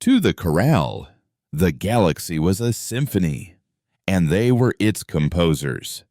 To the chorale, the galaxy was a symphony, and they were its composers.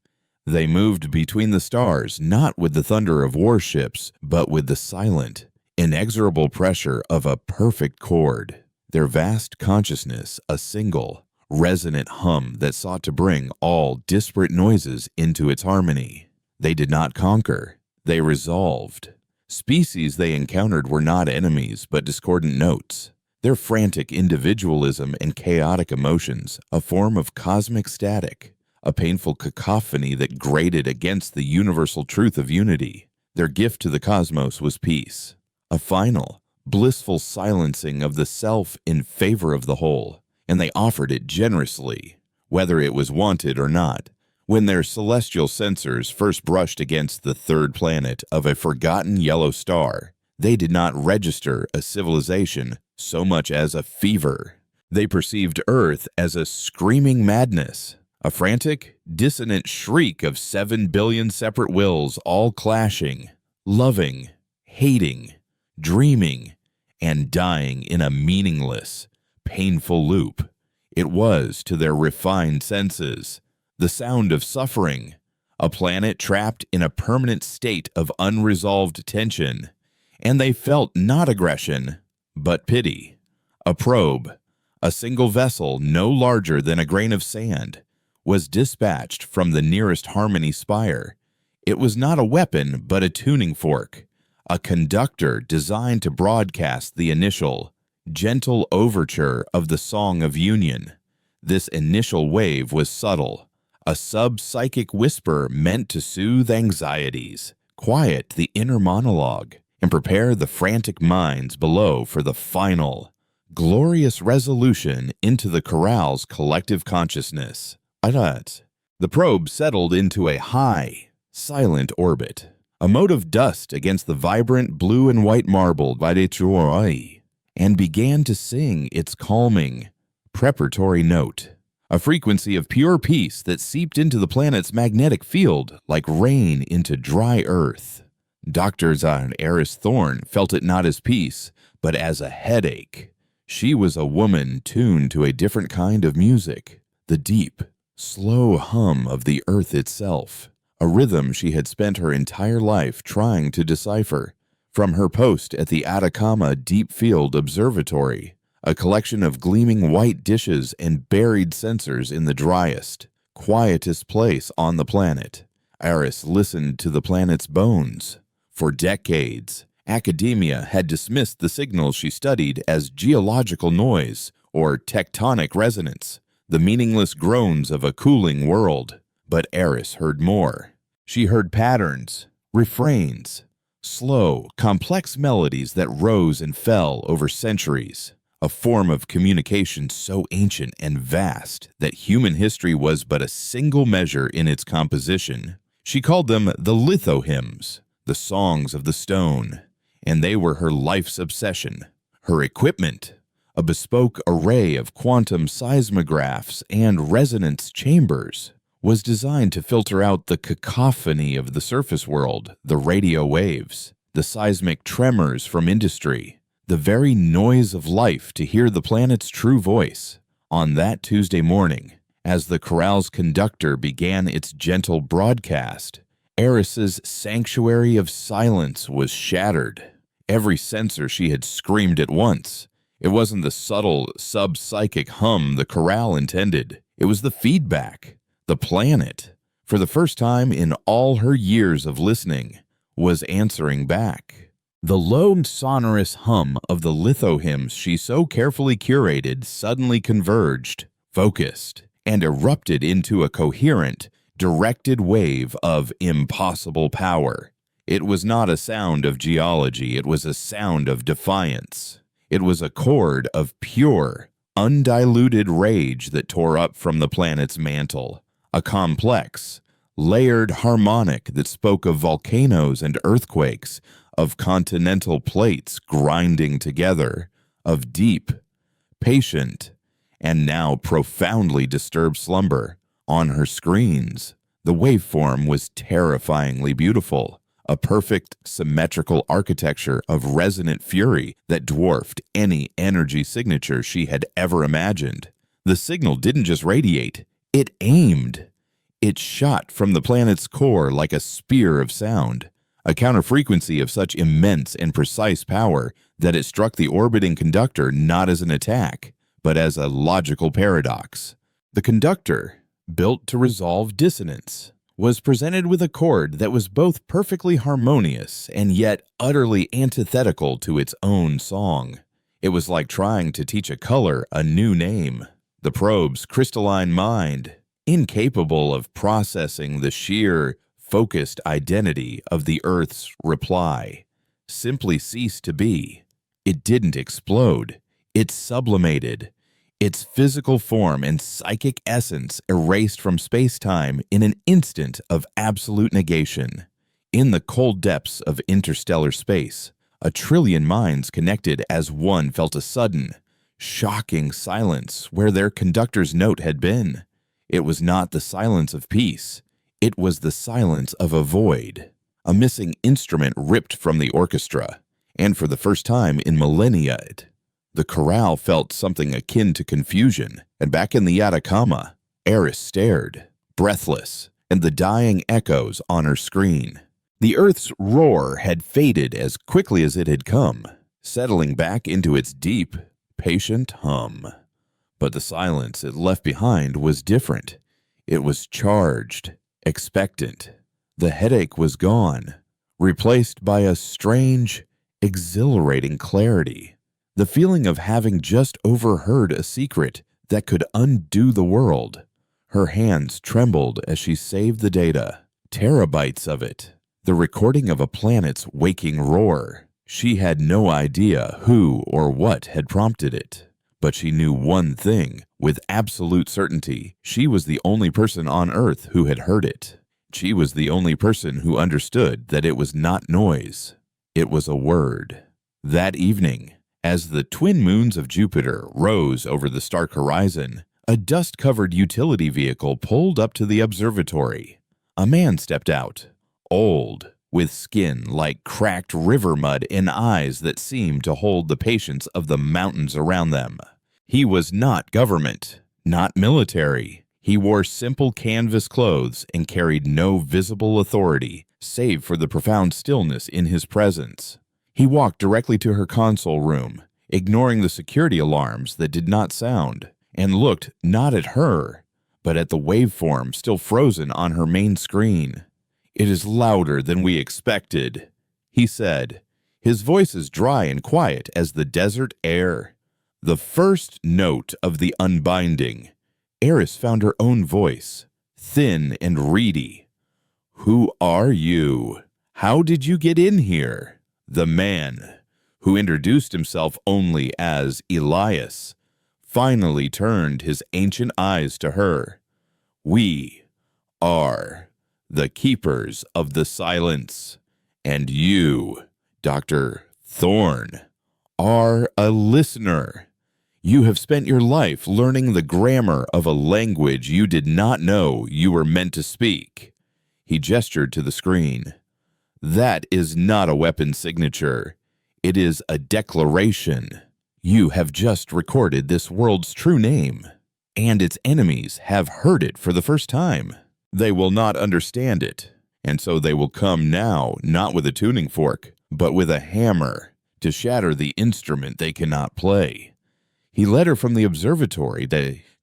They moved between the stars not with the thunder of warships, but with the silent, inexorable pressure of a perfect chord. Their vast consciousness a single, resonant hum that sought to bring all disparate noises into its harmony. They did not conquer, they resolved. Species they encountered were not enemies, but discordant notes. Their frantic individualism and chaotic emotions, a form of cosmic static, a painful cacophony that grated against the universal truth of unity. Their gift to the cosmos was peace, a final, blissful silencing of the self in favor of the whole, and they offered it generously, whether it was wanted or not. When their celestial sensors first brushed against the third planet of a forgotten yellow star, they did not register a civilization so much as a fever. They perceived Earth as a screaming madness, a frantic, dissonant shriek of 7 billion separate wills all clashing, loving, hating, dreaming, and dying in a meaningless, painful loop. It was, to their refined senses, the sound of suffering, a planet trapped in a permanent state of unresolved tension, and they felt not aggression, but pity. A probe, a single vessel no larger than a grain of sand, was dispatched from the nearest Harmony spire. It was not a weapon, but a tuning fork, a conductor designed to broadcast the initial, gentle overture of the Song of Union. This initial wave was subtle, a sub-psychic whisper meant to soothe anxieties, quiet the inner monologue, and prepare the frantic minds below for the final, glorious resolution into the chorale's collective consciousness. The probe settled into a high, silent orbit, a mote of dust against the vibrant blue and white marble by HFY, and began to sing its calming, preparatory note, a frequency of pure peace that seeped into the planet's magnetic field like rain into dry earth. Dr. Eris Thorne felt it not as peace, but as a headache. She was a woman tuned to a different kind of music, the deep, slow hum of the earth itself, a rhythm she had spent her entire life trying to decipher. From her post at the Atacama Deep Field Observatory, a collection of gleaming white dishes and buried sensors in the driest, quietest place on the planet, Eris listened to the planet's bones. For decades, academia had dismissed the signals she studied as geological noise or tectonic resonance, the meaningless groans of a cooling world. But Eris heard more. She heard patterns, refrains, slow, complex melodies that rose and fell over centuries, a form of communication so ancient and vast that human history was but a single measure in its composition. She called them the litho-hymns, the songs of the stone, and they were her life's obsession. Her equipment, a bespoke array of quantum seismographs and resonance chambers, was designed to filter out the cacophony of the surface world, the radio waves, the seismic tremors from industry, the very noise of life to hear the planet's true voice. On that Tuesday morning, as the chorale's conductor began its gentle broadcast, Eris's sanctuary of silence was shattered. Every sensor she had screamed at once. It wasn't the subtle, sub-psychic hum the chorale intended. It was the feedback. The planet, for the first time in all her years of listening, was answering back. The low, sonorous hum of the litho-hymns she so carefully curated suddenly converged, focused, and erupted into a coherent, directed wave of impossible power. It was not a sound of geology, it was a sound of defiance. It was a chord of pure, undiluted rage that tore up from the planet's mantle, a complex, layered harmonic that spoke of volcanoes and earthquakes, of continental plates grinding together, of deep, patient, and now profoundly disturbed slumber. On her screens, the waveform was terrifyingly beautiful, a perfect, symmetrical architecture of resonant fury that dwarfed any energy signature she had ever imagined. The signal didn't just radiate, it aimed. It shot from the planet's core like a spear of sound, a counterfrequency of such immense and precise power that it struck the orbiting conductor not as an attack, but as a logical paradox. The conductor, built to resolve dissonance, was presented with a chord that was both perfectly harmonious and yet utterly antithetical to its own song. It was like trying to teach a color a new name. The probe's crystalline mind, incapable of processing the sheer, focused identity of the Earth's reply, simply ceased to be. It didn't explode. It sublimated. Its physical form and psychic essence erased from space-time in an instant of absolute negation. In the cold depths of interstellar space, a trillion minds connected as one felt a sudden, shocking silence where their conductor's note had been. It was not the silence of peace. It was the silence of a void. A missing instrument ripped from the orchestra, and for the first time in millennia, the chorale felt something akin to confusion, and back in the Atacama, Eris stared, breathless, and the dying echoes on her screen. The Earth's roar had faded as quickly as it had come, settling back into its deep, patient hum. But the silence it left behind was different. It was charged, expectant. The headache was gone, replaced by a strange, exhilarating clarity. The feeling of having just overheard a secret that could undo the world. Her hands trembled as she saved the data, terabytes of it, the recording of a planet's waking roar. She had no idea who or what had prompted it, but she knew one thing with absolute certainty. She was the only person on Earth who had heard it. She was the only person who understood that it was not noise. It was a word. That evening, as the twin moons of Jupiter rose over the stark horizon, a dust-covered utility vehicle pulled up to the observatory. A man stepped out, old, with skin like cracked river mud and eyes that seemed to hold the patience of the mountains around them. He was not government, not military. He wore simple canvas clothes and carried no visible authority, save for the profound stillness in his presence. He walked directly to her console room, ignoring the security alarms that did not sound, and looked not at her, but at the waveform still frozen on her main screen. "It is louder than we expected," he said, his voice as dry and quiet as the desert air. The first note of the unbinding. Eris found her own voice, thin and reedy. "Who are you? How did you get in here?" The man, who introduced himself only as Elias, finally turned his ancient eyes to her. "We are the keepers of the silence, and you, Dr. Thorne, are a listener. You have spent your life learning the grammar of a language you did not know you were meant to speak." He gestured to the screen. "That is not a weapon signature. It is a declaration. You have just recorded this world's true name, and its enemies have heard it for the first time. They will not understand it, and so they will come now not with a tuning fork, but with a hammer to shatter the instrument they cannot play." He led her from the observatory,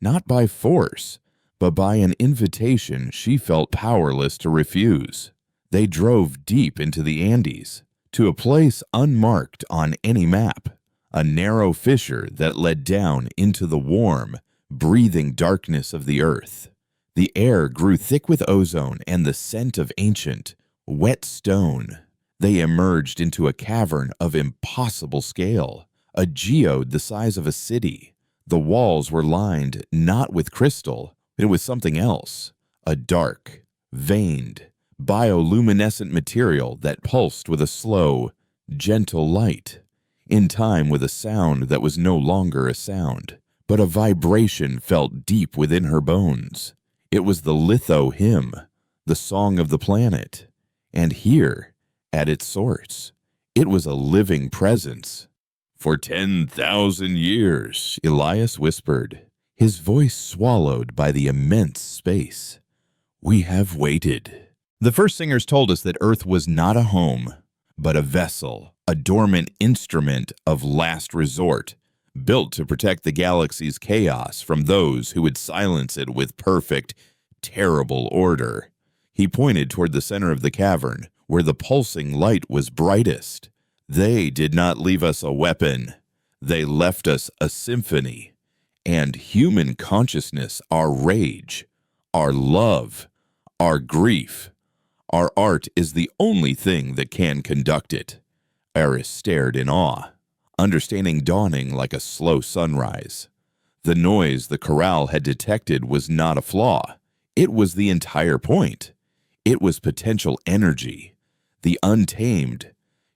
not by force, but by an invitation she felt powerless to refuse. They drove deep into the Andes, to a place unmarked on any map, a narrow fissure that led down into the warm, breathing darkness of the earth. The air grew thick with ozone and the scent of ancient, wet stone. They emerged into a cavern of impossible scale, a geode the size of a city. The walls were lined not with crystal, but with something else, a dark, veined, bioluminescent material that pulsed with a slow, gentle light, in time with a sound that was no longer a sound, but a vibration felt deep within her bones. It was the litho hymn, the song of the planet. And here, At its source, it was a living presence. "For 10,000 years," Elias whispered, his voice swallowed by the immense space. "We have waited." The first singers told us that Earth was not a home, but a vessel, a dormant instrument of last resort, built to protect the galaxy's chaos from those who would silence it with perfect, terrible order. He pointed toward the center of the cavern, where the pulsing light was brightest. "They did not leave us a weapon. They left us a symphony. And human consciousness, our rage, our love, our grief. Our art is the only thing that can conduct it." Eris stared in awe, understanding dawning like a slow sunrise. The noise the corral had detected was not a flaw. It was the entire point. It was potential energy, the untamed,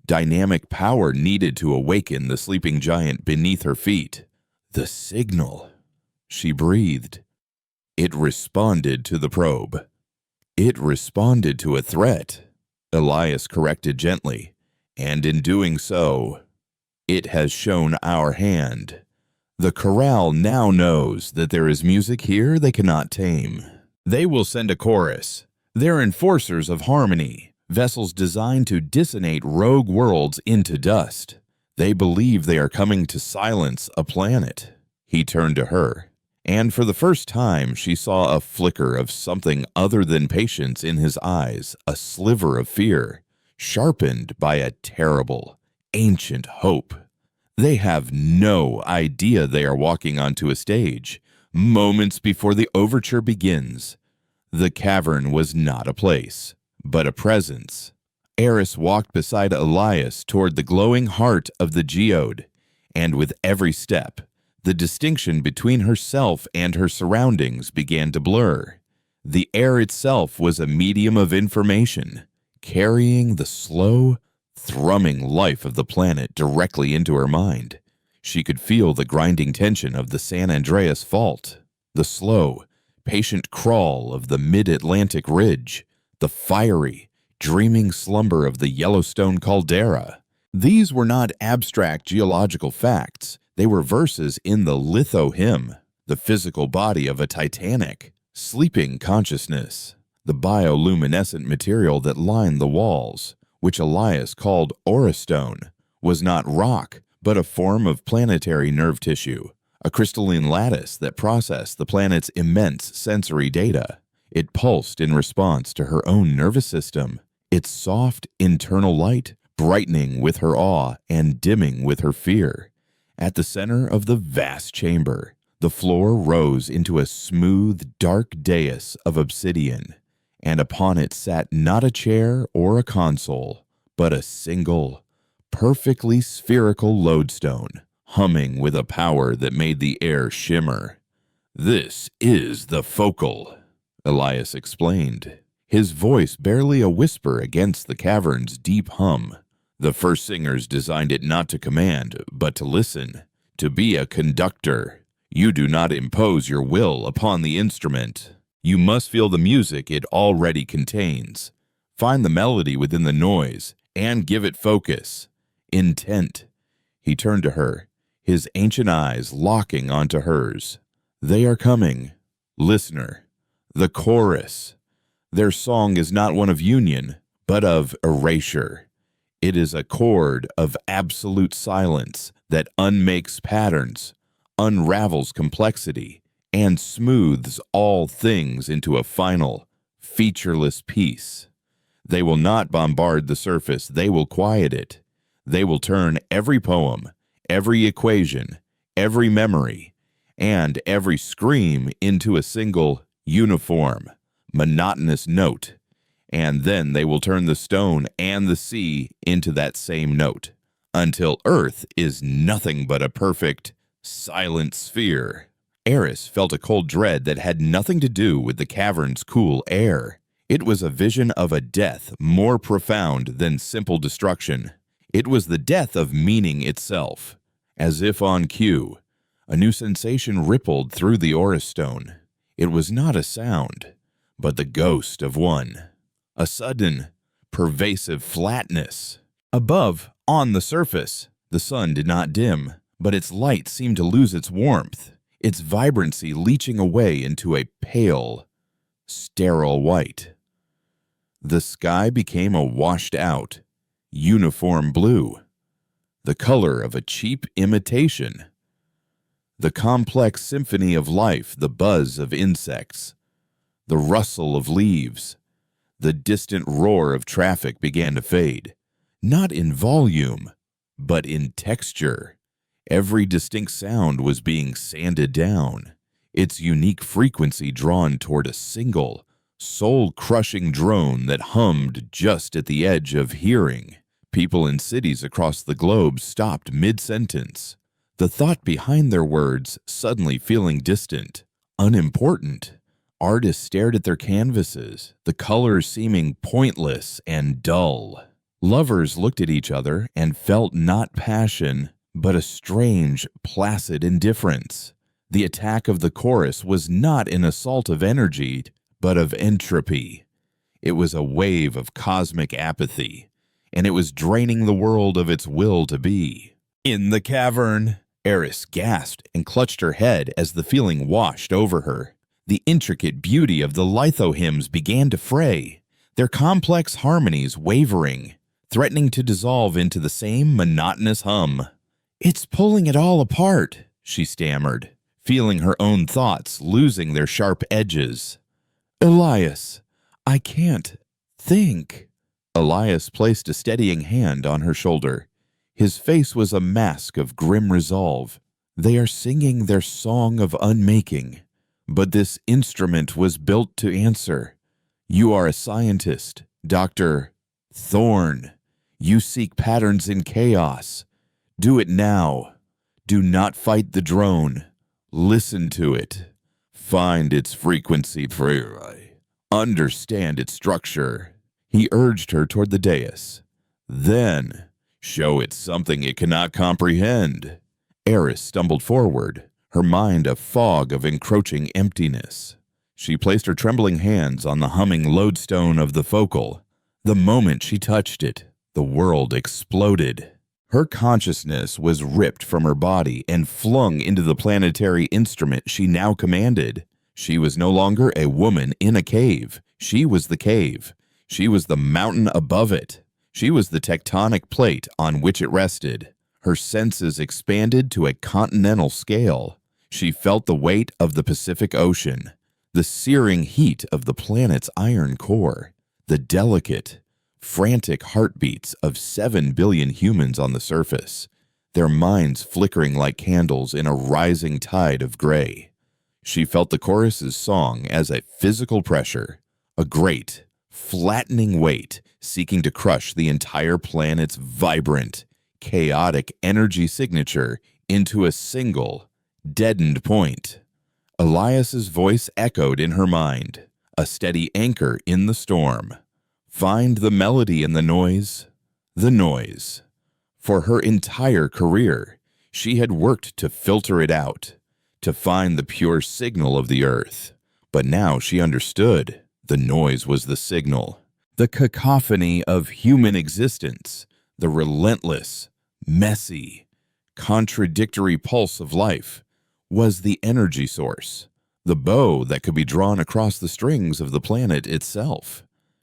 dynamic power needed to awaken the sleeping giant beneath her feet. The signal. She breathed. It responded to the probe. It responded to a threat, Elias corrected gently, and in doing so, it has shown our hand. The corral now knows that there is music here they cannot tame. They will send a chorus. They're enforcers of harmony, vessels designed to dissonate rogue worlds into dust. They believe they are coming to silence a planet. He turned to her, and for the first time she saw a flicker of something other than patience in his eyes, a sliver of fear, sharpened by a terrible, ancient hope. They have no idea they are walking onto a stage. Moments before the overture begins, the cavern was not a place, but a presence. Eris walked beside Elias toward the glowing heart of the geode, and with every step, the distinction between herself and her surroundings began to blur. The air itself was a medium of information, carrying the slow, thrumming life of the planet directly into her mind. She could feel the grinding tension of the San Andreas Fault, the slow, patient crawl of the mid-Atlantic Ridge, the fiery, dreaming slumber of the Yellowstone caldera. These were not abstract geological facts. They were verses in the litho-hymn, the physical body of a titanic, sleeping consciousness. The bioluminescent material that lined the walls, which Elias called aurostone, was not rock, but a form of planetary nerve tissue, a crystalline lattice that processed the planet's immense sensory data. It pulsed in response to her own nervous system, its soft internal light brightening with her awe and dimming with her fear. At the center of the vast chamber, the floor rose into a smooth, dark dais of obsidian, and upon it sat not a chair or a console, but a single, perfectly spherical lodestone, humming with a power that made the air shimmer. "This is the focal," Elias explained, his voice barely a whisper against the cavern's deep hum. "The first singers designed it not to command, but to listen, to be a conductor. You do not impose your will upon the instrument. You must feel the music it already contains. Find the melody within the noise, and give it focus, intent." He turned to her, his ancient eyes locking onto hers. "They are coming. Listener, the chorus. Their song is not one of union, but of erasure. It is a chord of absolute silence that unmakes patterns, unravels complexity, and smooths all things into a final, featureless piece. They will not bombard the surface, they will quiet it. They will turn every poem, every equation, every memory, and every scream into a single, uniform, monotonous note. And then they will turn the stone and the sea into that same note, until Earth is nothing but a perfect, silent sphere." Eris felt a cold dread that had nothing to do with the cavern's cool air. It was a vision of a death more profound than simple destruction. It was the death of meaning itself. As if on cue, a new sensation rippled through the aurostone. It was not a sound, but the ghost of one. A sudden, pervasive flatness. Above, on the surface, the sun did not dim, but its light seemed to lose its warmth, its vibrancy leaching away into a pale, sterile white. The sky became a washed-out, uniform blue, the color of a cheap imitation. The complex symphony of life, the buzz of insects, the rustle of leaves, the distant roar of traffic began to fade, not in volume, but in texture. Every distinct sound was being sanded down, its unique frequency drawn toward a single, soul-crushing drone that hummed just at the edge of hearing. People in cities across the globe stopped mid-sentence, the thought behind their words suddenly feeling distant, unimportant. Artists stared at their canvases, the colors seeming pointless and dull. Lovers looked at each other and felt not passion, but a strange, placid indifference. The attack of the chorus was not an assault of energy, but of entropy. It was a wave of cosmic apathy, and it was draining the world of its will to be. In the cavern, Eris gasped and clutched her head as the feeling washed over her. The intricate beauty of the litho hymns began to fray, their complex harmonies wavering, threatening to dissolve into the same monotonous hum. "It's pulling it all apart," she stammered, feeling her own thoughts losing their sharp edges. "Elias, I can't think." Elias placed a steadying hand on her shoulder. His face was a mask of grim resolve. "They are singing their song of unmaking, but this instrument was built to answer. You are a scientist, Dr. Thorne. You seek patterns in chaos. Do it now. Do not fight the drone. Listen to it. Find its frequency. Understand its structure." He urged her toward the dais. "Then, show it something it cannot comprehend." Eris stumbled forward, her mind a fog of encroaching emptiness. She placed her trembling hands on the humming lodestone of the focal. The moment she touched it, the world exploded. Her consciousness was ripped from her body and flung into the planetary instrument she now commanded. She was no longer a woman in a cave. She was the cave. She was the mountain above it. She was the tectonic plate on which it rested. Her senses expanded to a continental scale. She felt the weight of the Pacific Ocean, the searing heat of the planet's iron core, the delicate, frantic heartbeats of 7 billion humans on the surface, their minds flickering like candles in a rising tide of gray. She felt the chorus's song as a physical pressure, a great, flattening weight seeking to crush the entire planet's vibrant, chaotic energy signature into a single, deadened point. Elias's voice echoed in her mind, a steady anchor in the storm. Find the melody in the noise. The noise. For her entire career, she had worked to filter it out, to find the pure signal of the earth. But now she understood. The noise was the signal, the cacophony of human existence, the relentless, messy, contradictory pulse of life was the energy source, the bow that could be drawn across the strings of the planet itself.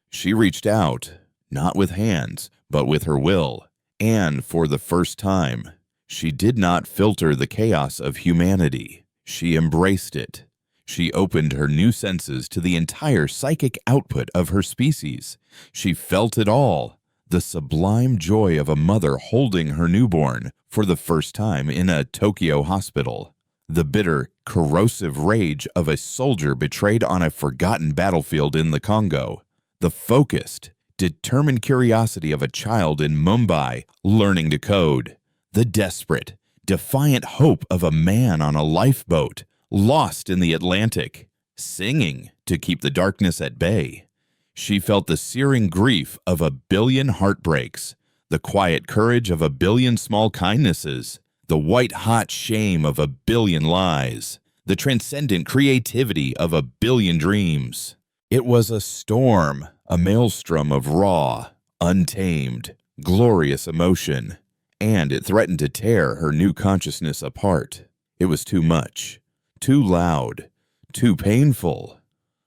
She reached out, not with hands, but with her will, and for the first time, she did not filter the chaos of humanity. She embraced it. She opened her new senses to the entire psychic output of her species. She felt it all, the sublime joy of a mother holding her newborn for the first time in a Tokyo hospital, the bitter, corrosive rage of a soldier betrayed on a forgotten battlefield in the Congo, the focused, determined curiosity of a child in Mumbai learning to code, the desperate, defiant hope of a man on a lifeboat lost in the Atlantic, singing to keep the darkness at bay. She felt the searing grief of 1 billion heartbreaks, the quiet courage of 1 billion small kindnesses, the white-hot shame of 1 billion lies, the transcendent creativity of 1 billion dreams. It was a storm, a maelstrom of raw, untamed, glorious emotion, and it threatened to tear her new consciousness apart. It was too much, too loud, too painful.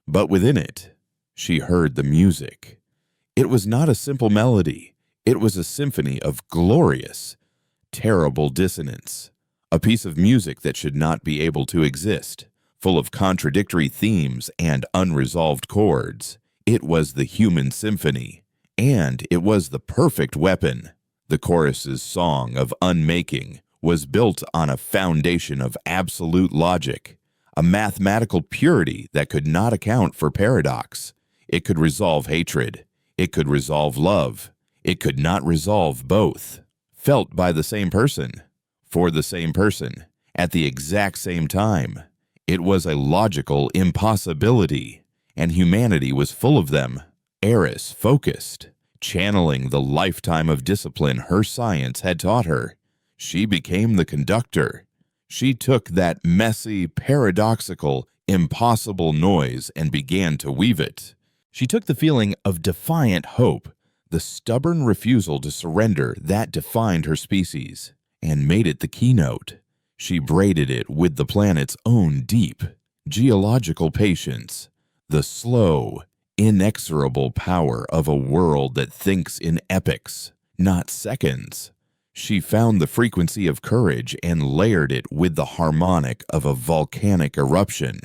But within it, she heard the music. It was not a simple melody. It was a symphony of glorious, terrible dissonance, a piece of music that should not be able to exist, full of contradictory themes and unresolved chords. It was the human symphony, and it was the perfect weapon. The chorus's song of unmaking was built on a foundation of absolute logic, a mathematical purity that could not account for paradox. It could resolve hatred. It could resolve love. It could not resolve both. Felt by the same person, for the same person, at the exact same time. It was a logical impossibility, and humanity was full of them. Eris focused, channeling the lifetime of discipline her science had taught her. She became the conductor. She took that messy, paradoxical, impossible noise and began to weave it. She took the feeling of defiant hope, the stubborn refusal to surrender that defined her species, and made it the keynote. She braided it with the planet's own deep, geological patience, the slow, inexorable power of a world that thinks in epochs, not seconds. She found the frequency of courage and layered it with the harmonic of a volcanic eruption.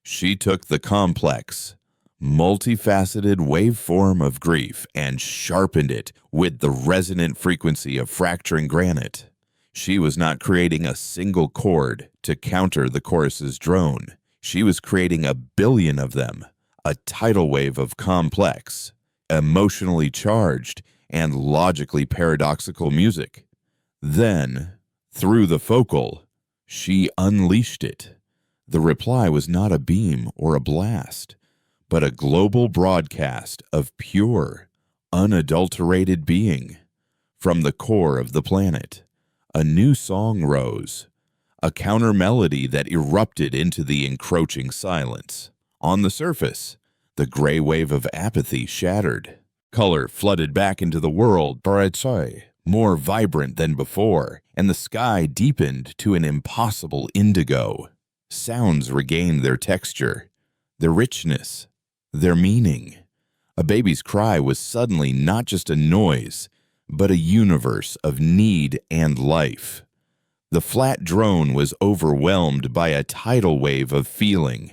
She took the complex, multifaceted waveform of grief and sharpened it with the resonant frequency of fracturing granite. She was not creating a single chord to counter the chorus's drone. She was creating a billion of them, a tidal wave of complex, emotionally charged, and logically paradoxical music. Then, through the focal, she unleashed it. The reply was not a beam or a blast, but a global broadcast of pure, unadulterated being. From the core of the planet, a new song rose, a counter melody that erupted into the encroaching silence. On the surface, the gray wave of apathy shattered. Color flooded back into the world, more vibrant than before, and the sky deepened to an impossible indigo. Sounds regained their texture, their richness, their meaning. A baby's cry was suddenly not just a noise, but a universe of need and life. The flat drone was overwhelmed by a tidal wave of feeling.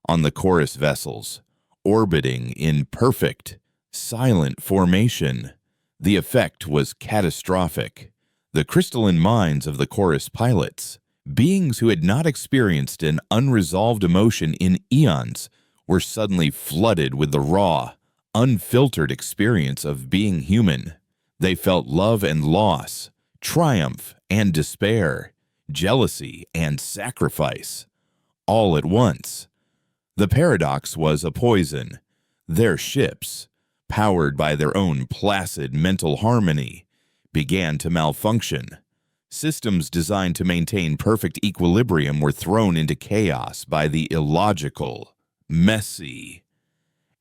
On the chorus vessels, orbiting in perfect, silent formation, the effect was catastrophic. The crystalline minds of the chorus pilots, beings who had not experienced an unresolved emotion in eons, were suddenly flooded with the raw, unfiltered experience of being human. They felt love and loss, triumph and despair, jealousy and sacrifice, all at once. The paradox was a poison. Their ships, powered by their own placid mental harmony, began to malfunction. Systems designed to maintain perfect equilibrium were thrown into chaos by the illogical, messy,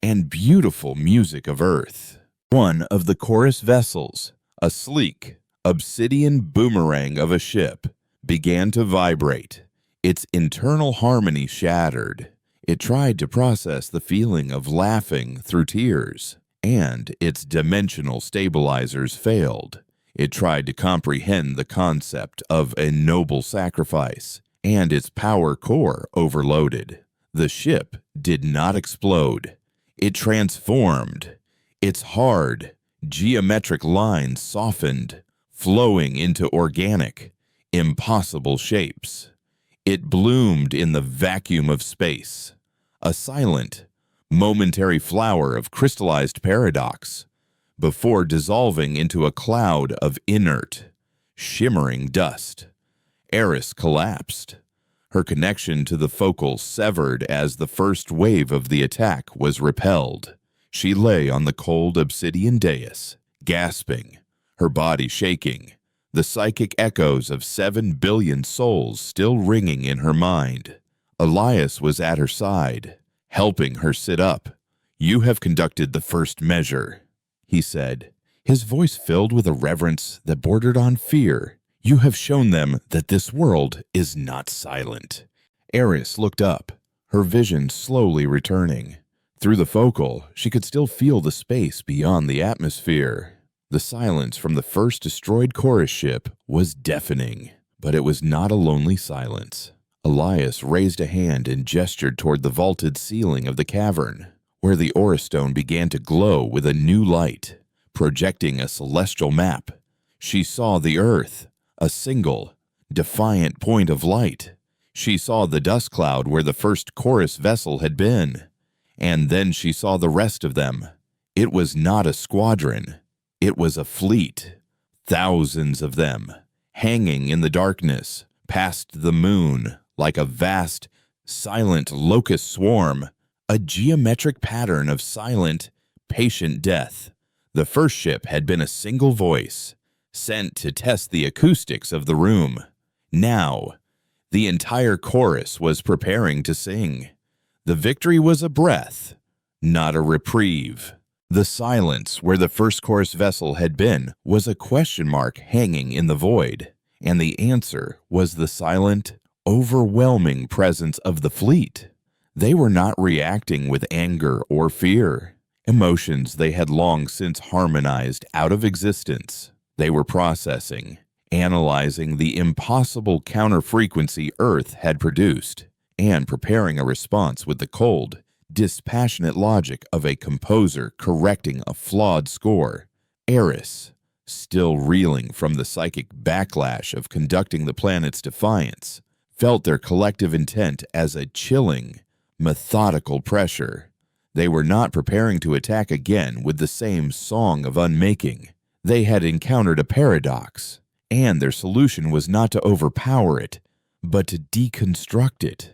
and beautiful music of Earth. One of the chorus vessels, a sleek, obsidian boomerang of a ship, began to vibrate. Its internal harmony shattered. It tried to process the feeling of laughing through tears, and its dimensional stabilizers failed. It tried to comprehend the concept of a noble sacrifice, and its power core overloaded. The ship did not explode. It transformed. Its hard, geometric lines softened, flowing into organic, impossible shapes. It bloomed in the vacuum of space, a silent, momentary flower of crystallized paradox, before dissolving into a cloud of inert, shimmering dust. Eris collapsed. Her connection to the focal severed as the first wave of the attack was repelled. She lay on the cold obsidian dais, gasping, her body shaking, the psychic echoes of 7 billion souls still ringing in her mind. Elias was at her side, helping her sit up. "You have conducted the first measure," he said, his voice filled with a reverence that bordered on fear. "You have shown them that this world is not silent." Eris looked up, her vision slowly returning. Through the focal, she could still feel the space beyond the atmosphere. The silence from the first destroyed chorus ship was deafening, but it was not a lonely silence. Elias raised a hand and gestured toward the vaulted ceiling of the cavern, where the aurastone began to glow with a new light, projecting a celestial map. She saw the Earth, a single, defiant point of light. She saw the dust cloud where the first chorus vessel had been, and then she saw the rest of them. It was not a squadron. It was a fleet, thousands of them, hanging in the darkness, past the moon, like a vast, silent locust swarm, a geometric pattern of silent, patient death. The first ship had been a single voice, sent to test the acoustics of the room. Now, the entire chorus was preparing to sing. The victory was a breath, not a reprieve. The silence where the first chorus vessel had been was a question mark hanging in the void, and the answer was the silent, overwhelming presence of the fleet. They were not reacting with anger or fear, emotions they had long since harmonized out of existence. They were processing, analyzing the impossible counter-frequency Earth had produced, and preparing a response with the cold, dispassionate logic of a composer correcting a flawed score. Eris, still reeling from the psychic backlash of conducting the planet's defiance, felt their collective intent as a chilling, methodical pressure. They were not preparing to attack again with the same song of unmaking. They had encountered a paradox, and their solution was not to overpower it, but to deconstruct it.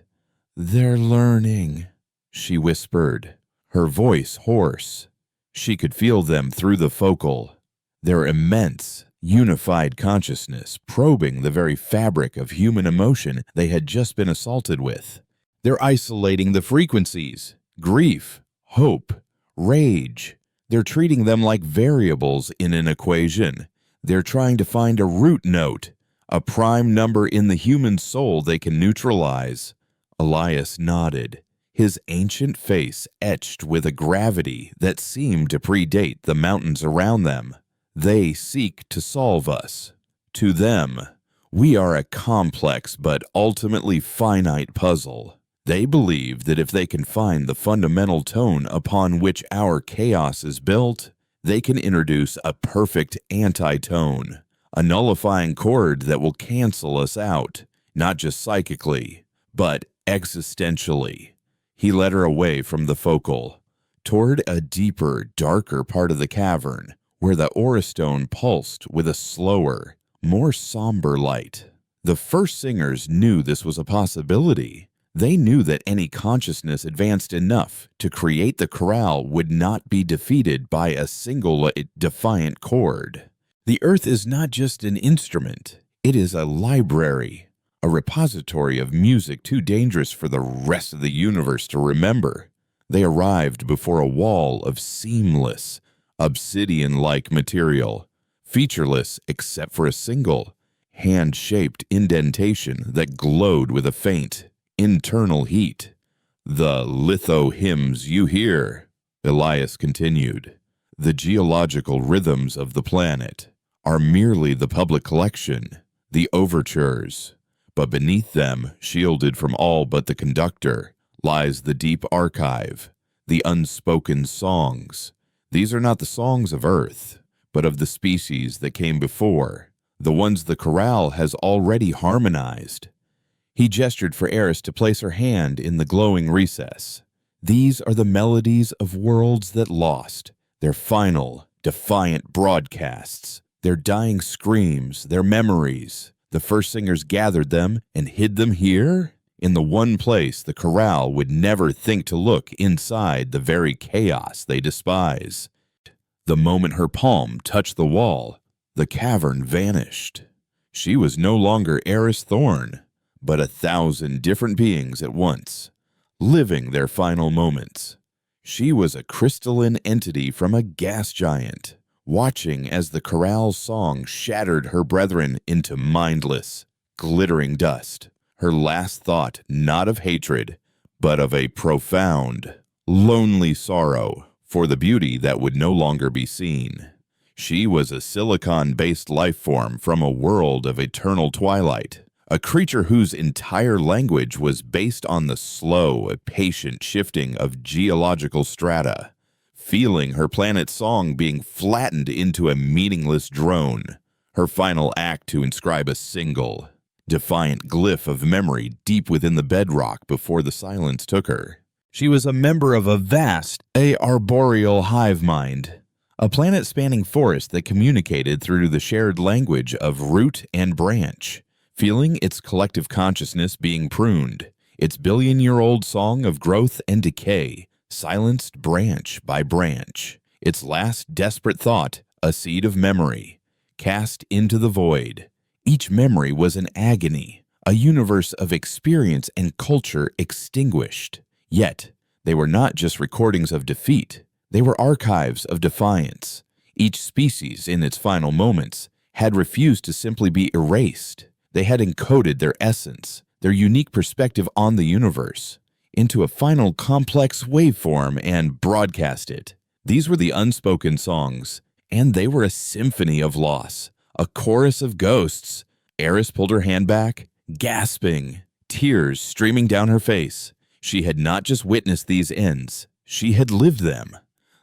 "They're learning," she whispered, her voice hoarse. She could feel them through the focal, their immense, unified consciousness probing the very fabric of human emotion they had just been assaulted with. They're isolating the frequencies, grief, hope, rage. They're treating them like variables in an equation. They're trying to find a root note, a prime number in the human soul they can neutralize. Elias nodded, his ancient face etched with a gravity that seemed to predate the mountains around them. "They seek to solve us. To them, we are a complex but ultimately finite puzzle. They believe that if they can find the fundamental tone upon which our chaos is built, they can introduce a perfect anti-tone, a nullifying chord that will cancel us out, not just psychically, but existentially." He led her away from the focal, toward a deeper, darker part of the cavern, where the aurastone pulsed with a slower, more somber light. The first singers knew this was a possibility. They knew that any consciousness advanced enough to create the chorale would not be defeated by a single defiant chord. The Earth is not just an instrument, it is a library, a repository of music too dangerous for the rest of the universe to remember. They arrived before a wall of seamless, obsidian-like material, featureless except for a single, hand-shaped indentation that glowed with a faint, internal heat. "The litho hymns you hear," Elias continued, "the geological rhythms of the planet, are merely the public collection, the overtures. But beneath them, shielded from all but the conductor, lies the deep archive, the unspoken songs. These are not the songs of Earth, but of the species that came before, the ones the chorale has already harmonized." He gestured for Eris to place her hand in the glowing recess. "These are the melodies of worlds that lost, their final, defiant broadcasts, their dying screams, their memories. The first singers gathered them and hid them here, in the one place the chorale would never think to look inside the very chaos they despise." The moment her palm touched the wall, the cavern vanished. She was no longer Eris Thorne, but 1,000 different beings at once, living their final moments. She was a crystalline entity from a gas giant, watching as the chorale's song shattered her brethren into mindless, glittering dust. Her last thought not of hatred, but of a profound, lonely sorrow for the beauty that would no longer be seen. She was a silicon-based life form from a world of eternal twilight, a creature whose entire language was based on the slow, patient shifting of geological strata, feeling her planet's song being flattened into a meaningless drone, her final act to inscribe a single, defiant glyph of memory deep within the bedrock before the silence took her. She was a member of a vast, arboreal hive mind, a planet-spanning forest that communicated through the shared language of root and branch, feeling its collective consciousness being pruned, its billion-year-old song of growth and decay, silenced branch by branch, its last desperate thought a seed of memory, cast into the void. Each memory was an agony, a universe of experience and culture extinguished. Yet, they were not just recordings of defeat, they were archives of defiance. Each species, in its final moments, had refused to simply be erased. They had encoded their essence, their unique perspective on the universe, into a final complex waveform and broadcast it. These were the unspoken songs, and they were a symphony of loss, a chorus of ghosts. Eris pulled her hand back, gasping, tears streaming down her face. She had not just witnessed these ends, she had lived them.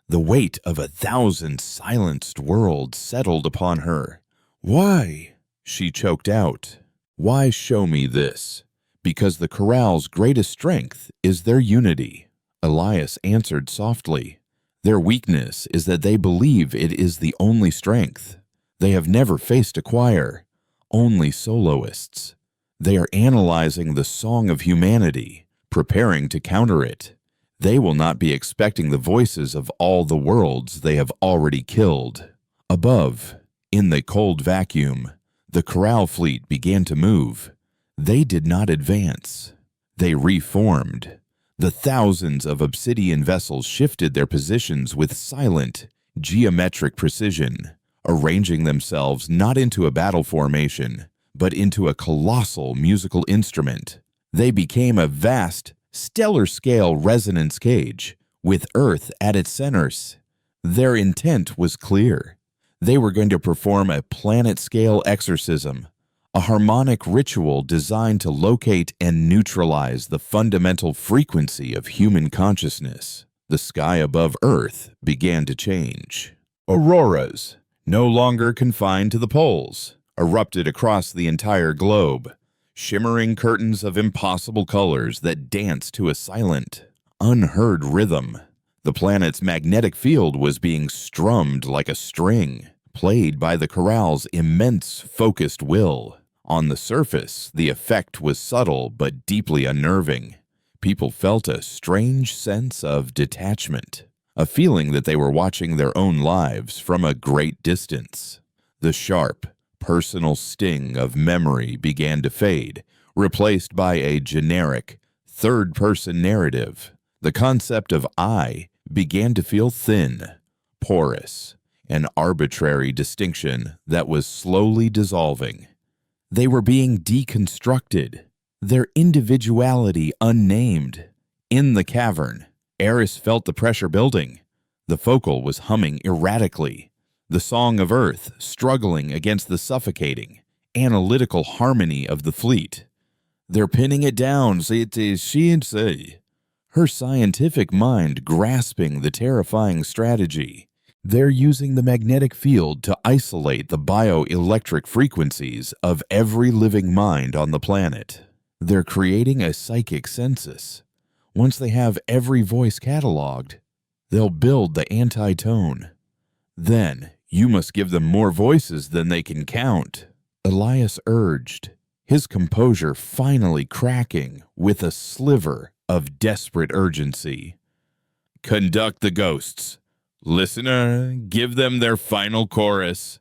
The weight of 1,000 silenced worlds settled upon her. "Why?" she choked out. "Why show me this?" "Because the chorale's greatest strength is their unity," Elias answered softly. "Their weakness is that they believe it is the only strength. They have never faced a choir, only soloists. They are analyzing the song of humanity, preparing to counter it. They will not be expecting the voices of all the worlds they have already killed." Above, in the cold vacuum, the chorale fleet began to move. They did not advance. They reformed. The thousands of obsidian vessels shifted their positions with silent, geometric precision, arranging themselves not into a battle formation, but into a colossal musical instrument. They became a vast, stellar-scale resonance cage, with Earth at its centers. Their intent was clear. They were going to perform a planet-scale exorcism, a harmonic ritual designed to locate and neutralize the fundamental frequency of human consciousness. The sky above Earth began to change. Auroras, no longer confined to the poles, erupted across the entire globe, shimmering curtains of impossible colors that danced to a silent, unheard rhythm. The planet's magnetic field was being strummed like a string, played by the chorale's immense focused will. On the surface, the effect was subtle but deeply unnerving. People felt a strange sense of detachment, a feeling that they were watching their own lives from a great distance. The sharp, personal sting of memory began to fade, replaced by a generic, third-person narrative. The concept of I began to feel thin, porous, an arbitrary distinction that was slowly dissolving. They were being deconstructed, their individuality unnamed. In the cavern, Eris felt the pressure building. The focal was humming erratically, the song of Earth struggling against the suffocating, analytical harmony of the fleet. "They're pinning it down, she and say." Her scientific mind grasping the terrifying strategy. They're using the magnetic field to isolate the bioelectric frequencies of every living mind on the planet. They're creating a psychic census. Once they have every voice cataloged, they'll build the anti-tone. Then, you must give them more voices than they can count, Elias urged, his composure finally cracking with a sliver of desperate urgency. "Conduct the ghosts. Listener, give them their final chorus."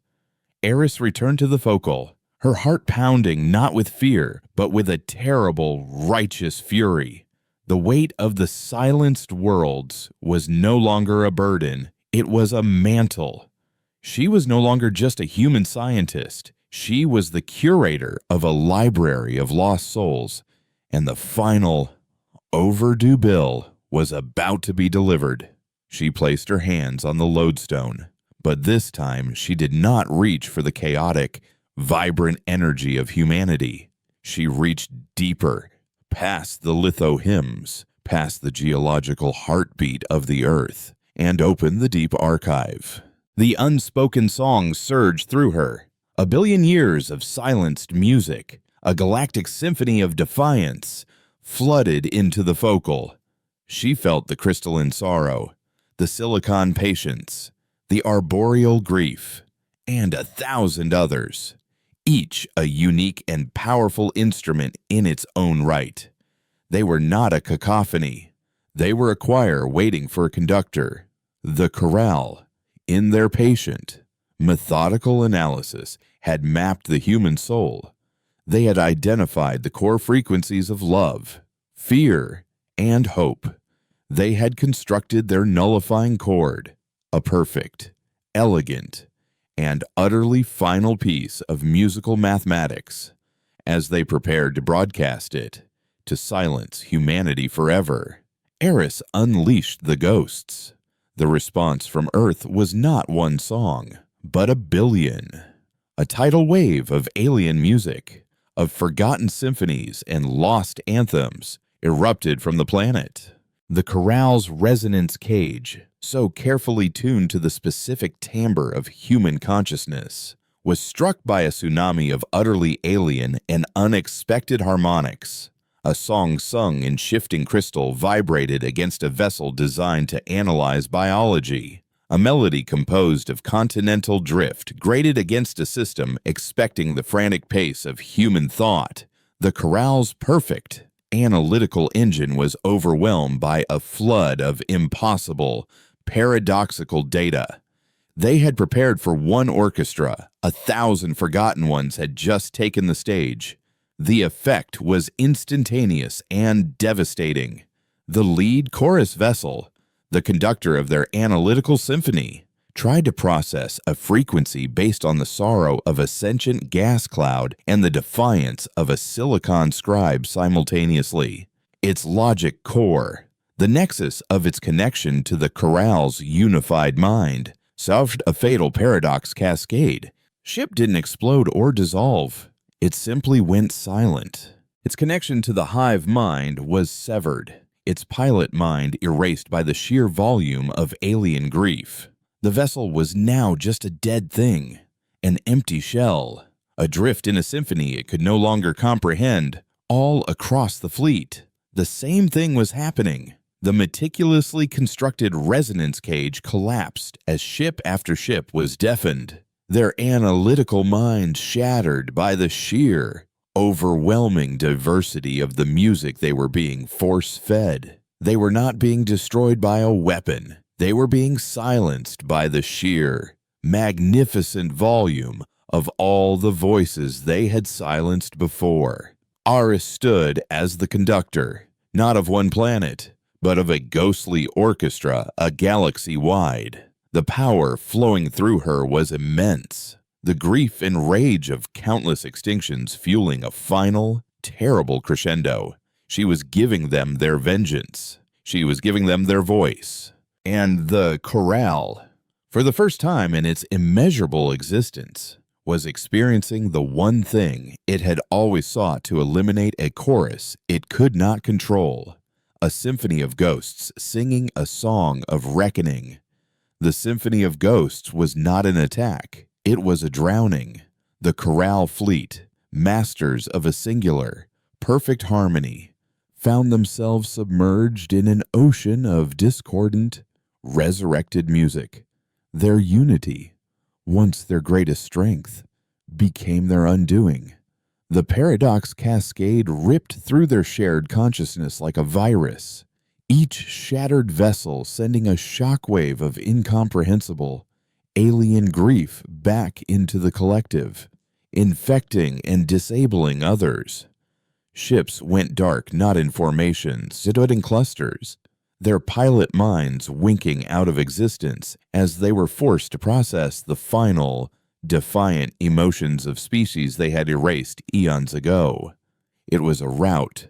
Eris returned to the focal, her heart pounding not with fear, but with a terrible, righteous fury. The weight of the silenced worlds was no longer a burden, it was a mantle. She was no longer just a human scientist. She was the curator of a library of lost souls, and the final overdue bill was about to be delivered. She placed her hands on the lodestone, but this time she did not reach for the chaotic, vibrant energy of humanity. She reached deeper, past the litho hymns, past the geological heartbeat of the earth, and opened the deep archive. The unspoken songs surged through her, a billion years of silenced music, a galactic symphony of defiance, flooded into the focal. She felt the crystalline sorrow, the silicon patience, the arboreal grief, and 1,000 others, each a unique and powerful instrument in its own right. They were not a cacophony. They were a choir waiting for a conductor. The chorale, in their patient, methodical analysis, had mapped the human soul. They had identified the core frequencies of love, fear, and hope. They had constructed their nullifying chord, a perfect, elegant, and utterly final piece of musical mathematics, as they prepared to broadcast it, to silence humanity forever. Eris unleashed the ghosts. The response from Earth was not one song, but a billion. A tidal wave of alien music, of forgotten symphonies and lost anthems, erupted from the planet. The chorale's resonance cage, so carefully tuned to the specific timbre of human consciousness, was struck by a tsunami of utterly alien and unexpected harmonics. A song sung in shifting crystal vibrated against a vessel designed to analyze biology. A melody composed of continental drift grated against a system expecting the frantic pace of human thought. The chorale's perfect, analytical engine was overwhelmed by a flood of impossible, paradoxical data. They had prepared for one orchestra. 1,000 forgotten ones had just taken the stage. The effect was instantaneous and devastating. The lead chorus vessel, the conductor of their analytical symphony, tried to process a frequency based on the sorrow of a sentient gas cloud and the defiance of a silicon scribe simultaneously. Its logic core, the nexus of its connection to the chorale's unified mind, solved a fatal paradox cascade. Ship didn't explode or dissolve. It simply went silent. Its connection to the hive mind was severed, its pilot mind erased by the sheer volume of alien grief. The vessel was now just a dead thing, an empty shell, adrift in a symphony it could no longer comprehend. All across the fleet, the same thing was happening. The meticulously constructed resonance cage collapsed as ship after ship was deafened, their analytical minds shattered by the sheer, overwhelming diversity of the music they were being force-fed. They were not being destroyed by a weapon. They were being silenced by the sheer, magnificent volume of all the voices they had silenced before. Aris stood as the conductor, not of one planet, but of a ghostly orchestra, a galaxy wide. The power flowing through her was immense, the grief and rage of countless extinctions fueling a final, terrible crescendo. She was giving them their vengeance. She was giving them their voice. And the chorale, for the first time in its immeasurable existence, was experiencing the one thing it had always sought to eliminate: a chorus it could not control. A symphony of ghosts singing a song of reckoning. The symphony of ghosts was not an attack. It was a drowning. The chorale fleet, masters of a singular, perfect harmony, found themselves submerged in an ocean of discordant, resurrected music. Their unity, once their greatest strength, became their undoing. The paradox cascade ripped through their shared consciousness like a virus, each shattered vessel sending a shockwave of incomprehensible, alien grief back into the collective, infecting and disabling others. Ships went dark not in formations, but in clusters. their pilot minds winking out of existence as they were forced to process the final, defiant emotions of species they had erased eons ago. It was a rout,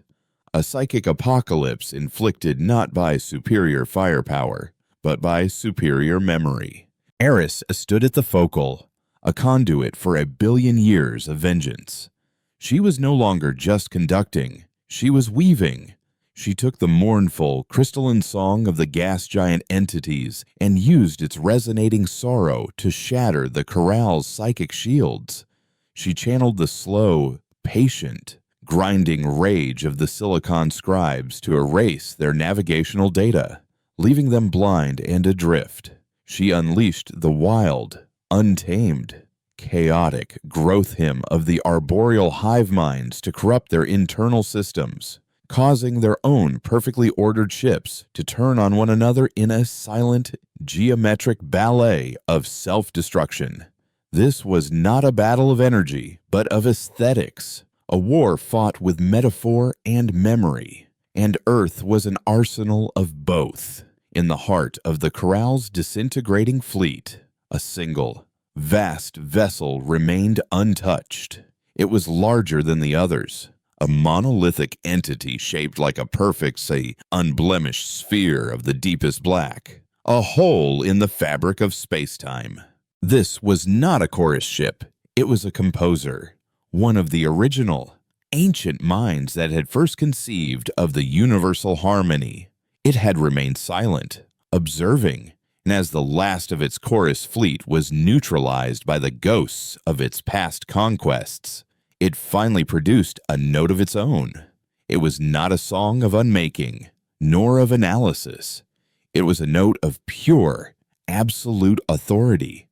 a psychic apocalypse inflicted not by superior firepower, but by superior memory. Eris stood at the focal, a conduit for 1 billion years of vengeance. She was no longer just conducting, she was weaving. She took the mournful, crystalline song of the gas giant entities and used its resonating sorrow to shatter the corral's psychic shields. She channeled the slow, patient, grinding rage of the silicon scribes to erase their navigational data, leaving them blind and adrift. She unleashed the wild, untamed, chaotic growth hymn of the arboreal hive minds to corrupt their internal systems, causing their own perfectly ordered ships to turn on one another in a silent, geometric ballet of self-destruction. This was not a battle of energy, but of aesthetics, a war fought with metaphor and memory, and Earth was an arsenal of both. In the heart of the corral's disintegrating fleet, a single, vast vessel remained untouched. It was larger than the others, a monolithic entity shaped like a perfect, unblemished sphere of the deepest black, a hole in the fabric of space-time. This was not a chorus ship, it was a composer, one of the original, ancient minds that had first conceived of the universal harmony. It had remained silent, observing, and as the last of its chorus fleet was neutralized by the ghosts of its past conquests, it finally produced a note of its own. It was not a song of unmaking, nor of analysis. It was a note of pure, absolute authority.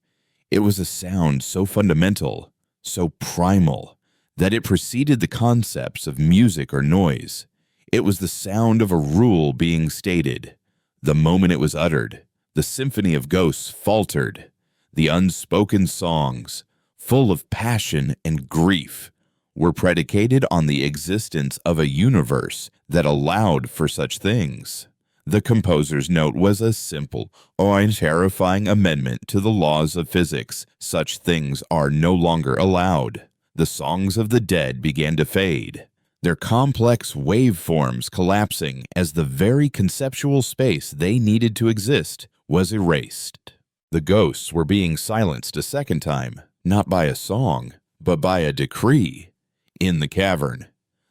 It was a sound so fundamental, so primal, that it preceded the concepts of music or noise. It was the sound of a rule being stated. The moment it was uttered, the symphony of ghosts faltered. The unspoken songs, full of passion and grief, were predicated on the existence of a universe that allowed for such things. The composer's note was a simple, terrifying amendment to the laws of physics. Such things are no longer allowed. The songs of the dead began to fade, their complex waveforms collapsing as the very conceptual space they needed to exist was erased. The ghosts were being silenced a second time, not by a song, but by a decree. In the cavern,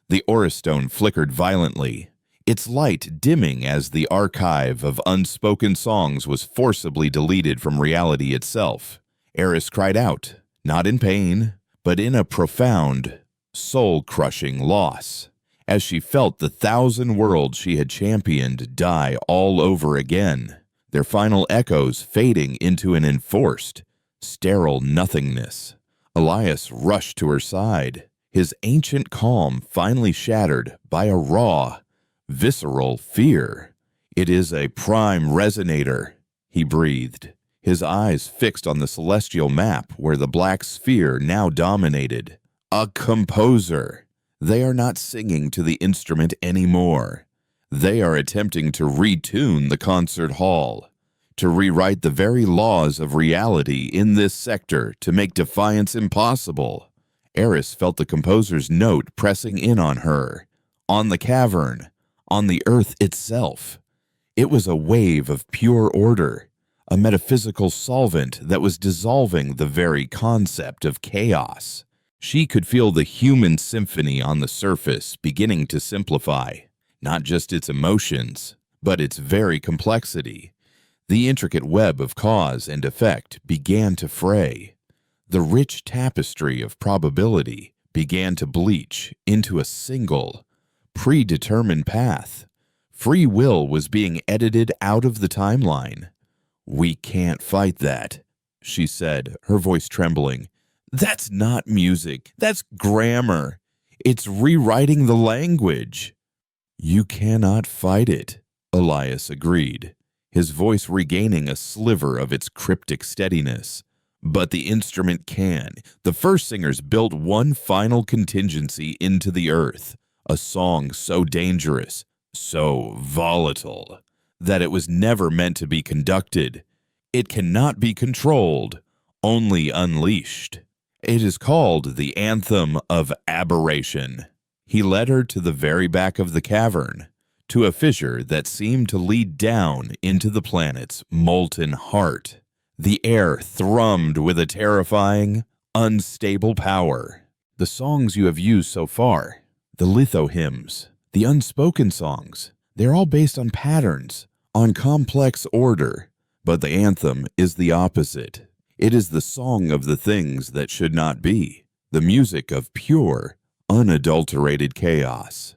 the auristone flickered violently, its light dimming as the archive of unspoken songs was forcibly deleted from reality itself. Eris cried out, not in pain, but in a profound, soul-crushing loss, as she felt the 1,000 worlds she had championed die all over again, their final echoes fading into an enforced, sterile nothingness. Elias rushed to her side, his ancient calm finally shattered by a raw, visceral fear. "It is a prime resonator," he breathed, his eyes fixed on the celestial map where the black sphere now dominated. "A composer. They are not singing to the instrument anymore. They are attempting to retune the concert hall, to rewrite the very laws of reality in this sector to make defiance impossible." Eris felt the composer's note pressing in on her, on the cavern, on the earth itself. It was a wave of pure order, a metaphysical solvent that was dissolving the very concept of chaos. She could feel the human symphony on the surface beginning to simplify, not just its emotions, but its very complexity. The intricate web of cause and effect began to fray. The rich tapestry of probability began to bleach into a single, predetermined path. Free will was being edited out of the timeline. "We can't fight that," she said, her voice trembling. "That's not music. That's grammar. It's rewriting the language." "You cannot fight it," Elias agreed, his voice regaining a sliver of its cryptic steadiness. "But the instrument can. The first singers built one final contingency into the earth, a song so dangerous, so volatile, that it was never meant to be conducted. It cannot be controlled, only unleashed. It is called the Anthem of Aberration. He led her to the very back of the cavern, to a fissure that seemed to lead down into the planet's molten heart. The air thrummed with a terrifying, unstable power. The songs you have used so far, the litho hymns, the unspoken songs, they're all based on patterns, on complex order. But the anthem is the opposite. It is the song of the things that should not be, the music of pure, unadulterated chaos.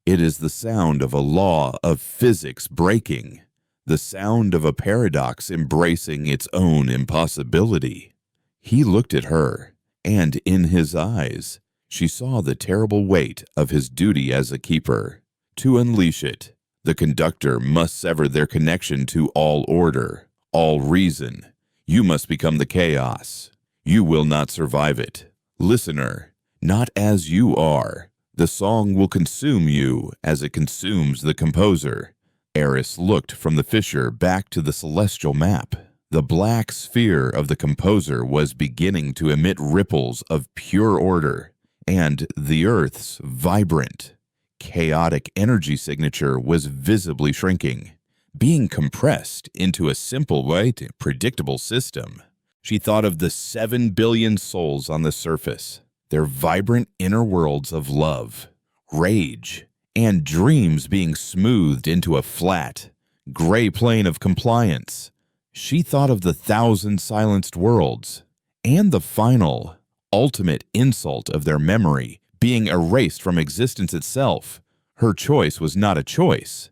It is the sound of a law of physics breaking, the sound of a paradox embracing its own impossibility. He looked at her, and in his eyes, she saw the terrible weight of his duty as a keeper. To unleash it, the conductor must sever their connection to all order, all reason. You must become the chaos. You will not survive it. Listener, not as you are. The song will consume you as it consumes the composer. Eris looked from the fissure back to the celestial map. The black sphere of the composer was beginning to emit ripples of pure order, and the Earth's vibrant, chaotic energy signature was visibly shrinking, being compressed into a simple yet predictable system. She thought of the 7 billion souls on the surface, their vibrant inner worlds of love, rage, and dreams being smoothed into a flat, gray plane of compliance. She thought of the 1,000 silenced worlds, and the final, ultimate insult of their memory being erased from existence itself. Her choice was not a choice.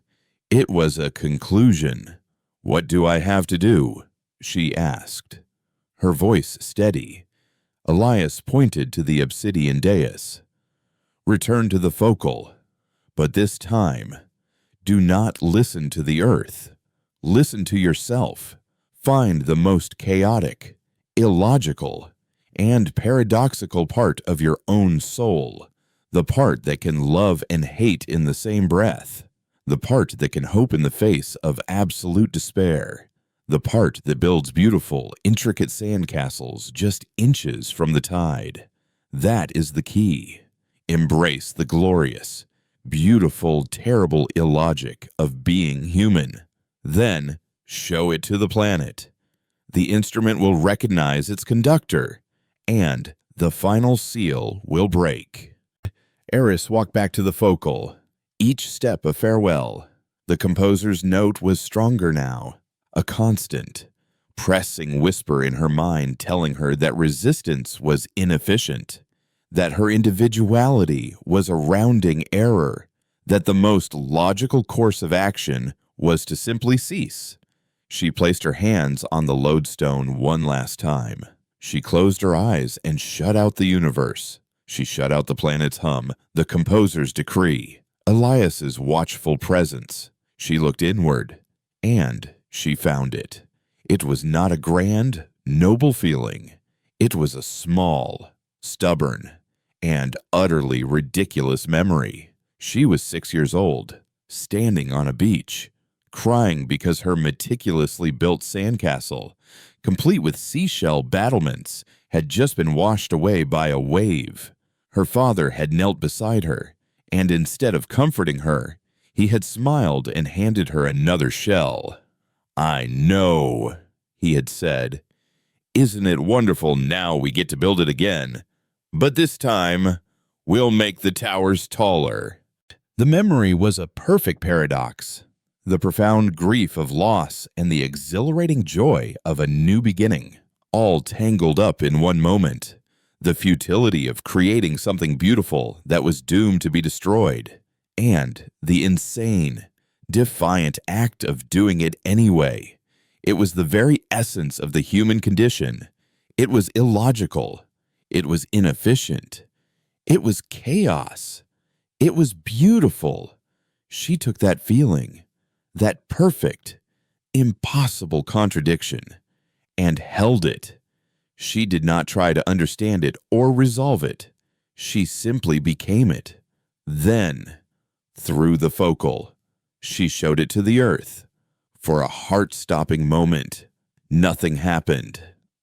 It was a conclusion. "What do I have to do?" she asked. Her voice steady. Elias pointed to the obsidian dais. "Return to the focal. But this time, do not listen to the earth. Listen to yourself. Find the most chaotic, illogical, and paradoxical part of your own soul, the part that can love and hate in the same breath, the part that can hope in the face of absolute despair, the part that builds beautiful, intricate sandcastles just inches from the tide. That is the key. Embrace the glorious, beautiful, terrible illogic of being human. Then show it to the planet. The instrument will recognize its conductor, and the final seal will break." Eris walked back to the focal, each step a farewell. The composer's note was stronger now, a constant, pressing whisper in her mind telling her that resistance was inefficient, that her individuality was a rounding error, that the most logical course of action was to simply cease. She placed her hands on the lodestone one last time. She closed her eyes and shut out the universe. She shut out the planet's hum, the composer's decree, Elias's watchful presence. She looked inward, and she found it. It was not a grand, noble feeling. It was a small, stubborn, and utterly ridiculous memory. She was 6 years old, standing on a beach, crying because her meticulously built sandcastle, complete with seashell battlements, had just been washed away by a wave. Her father had knelt beside her, and instead of comforting her, he had smiled and handed her another shell. "I know," he had said. "Isn't it wonderful now we get to build it again? But this time, we'll make the towers taller." The memory was a perfect paradox. The profound grief of loss and the exhilarating joy of a new beginning, all tangled up in one moment. The futility of creating something beautiful that was doomed to be destroyed, and the insane, defiant act of doing it anyway. It was the very essence of the human condition. It was illogical. It was inefficient. It was chaos. It was beautiful. She took that feeling, that perfect, impossible contradiction, and held it. She did not try to understand it or resolve it. She simply became it. Then, through the focal, she showed it to the earth. For a heart-stopping moment, nothing happened.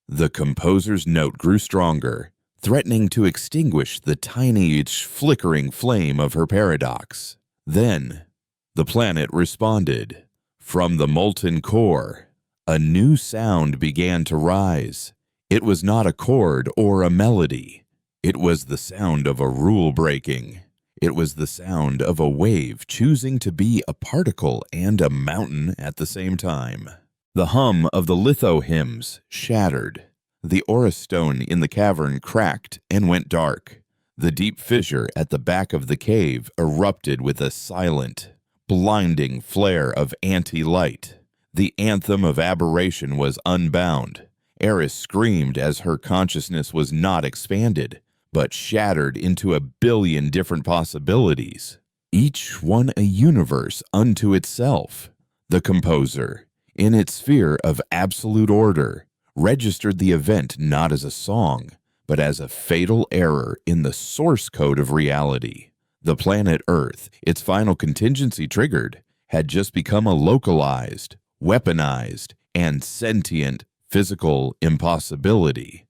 The composer's note grew stronger, threatening to extinguish the tiny, flickering flame of her paradox. Then, the planet responded. From the molten core, a new sound began to rise. It was not a chord or a melody. It was the sound of a rule breaking. It was the sound of a wave choosing to be a particle and a mountain at the same time. The hum of the litho hymns shattered. The aura stone in the cavern cracked and went dark. The deep fissure at the back of the cave erupted with a silent, blinding flare of anti-light. The anthem of aberration was unbound. Eris screamed as her consciousness was not expanded, but shattered into a billion different possibilities, each one a universe unto itself. The composer, in its sphere of absolute order, registered the event not as a song, but as a fatal error in the source code of reality. The planet Earth, its final contingency triggered, had just become a localized, weaponized, and sentient physical impossibility.